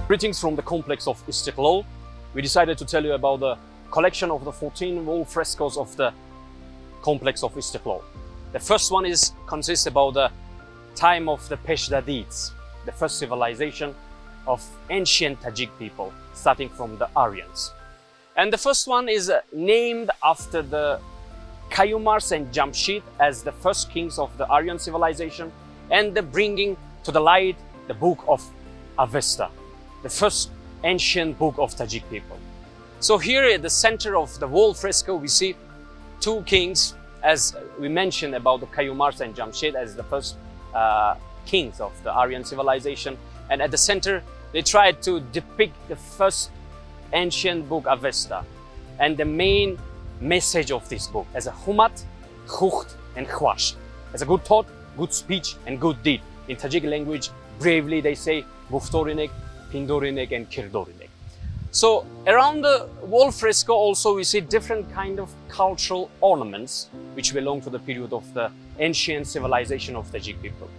Greetings from the complex of Istiklal. We decided to tell you about the collection of the 14 wall frescoes of the complex of Istiklal. The first one consists about the time of the Peshdadids, the first civilization of ancient Tajik people, starting from the Aryans. And the first one is named after the Kayumars and Jamshid as the first kings of the Aryan civilization, and the bringing to the light the book of Avesta, the first ancient book of Tajik people. So here at the center of the wall fresco we see two kings, as we mentioned about the Kayumars and Jamshid as the first kings of the Aryan civilization, and at the center they tried to depict the first ancient book Avesta and the main message of this book as a humat, khucht and khwash, as a good thought, good speech and good deed. In Tajik language, bravely they say Buftorinek, Pindorinek and Kirdorinek. So around the wall fresco also we see different kind of cultural ornaments which belong to the period of the ancient civilization of Tajik people.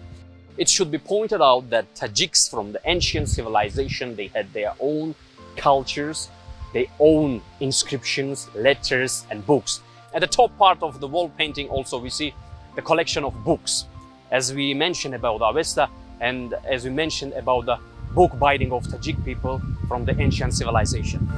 It should be pointed out that Tajiks from the ancient civilization, they had their own cultures, their own inscriptions, letters and books. At the top part of the wall painting also we see the collection of books, as we mentioned about Avesta and as we mentioned about the book binding of Tajik people from the ancient civilization.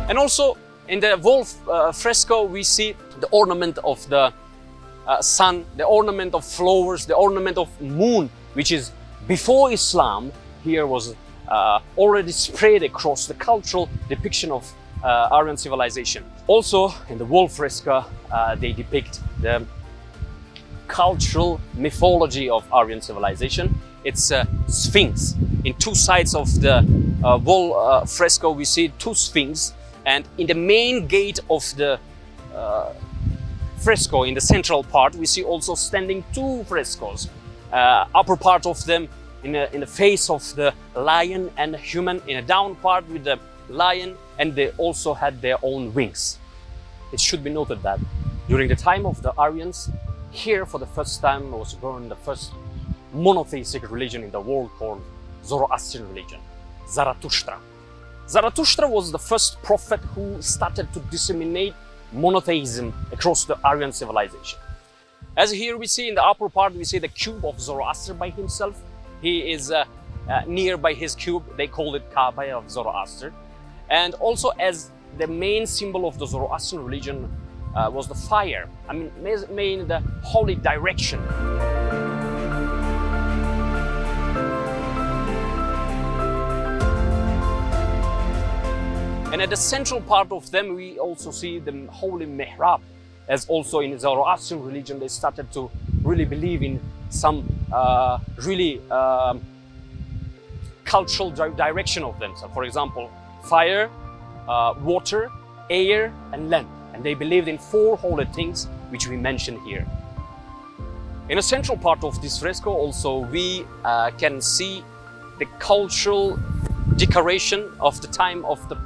And also in the wall fresco we see the ornament of the sun, the ornament of flowers, the ornament of moon, which is before Islam here was already spread across the cultural depiction of Aryan civilization. Also in the wall fresco they depict the cultural mythology of Aryan civilization. It's a sphinx. In two sides of the wall fresco we see two sphinx. And in the main gate of the fresco, in the central part, we see also standing two frescoes. Upper part of them in the face of the lion and human, in a down part with the lion, and they also had their own wings. It should be noted that during the time of the Aryans, here for the first time was born the first monotheistic religion in the world called Zoroastrian religion, Zarathustra. Zarathustra was the first prophet who started to disseminate monotheism across the Aryan civilization. As here we see in the upper part, we see the cube of Zoroaster by himself. He is nearby his cube, they call it Kaaba of Zoroaster. And also as the main symbol of the Zoroastrian religion was the fire, I mean the holy direction. And at the central part of them, we also see the holy mihrab, as also in Zoroastrian religion, they started to really believe in some cultural direction of themselves. For example, fire, water, air, and land. And they believed in four holy things, which we mentioned here. In the central part of this fresco, also, we can see the cultural decoration of the time of the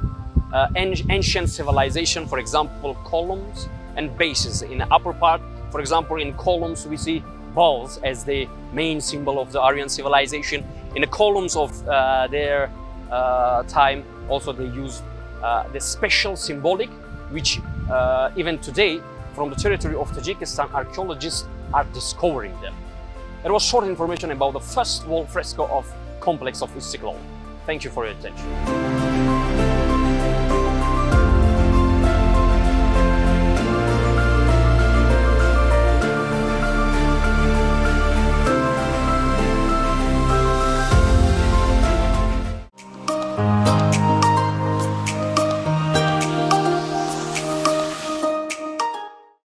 ancient civilization, for example, columns and bases. In the upper part, for example, in columns we see balls as the main symbol of the Aryan civilization. In the columns of their time, also they used the special symbolic, which even today, from the territory of Tajikistan, archaeologists are discovering them. That was short information about the first wall fresco of complex of Istiklal. Thank you for your attention.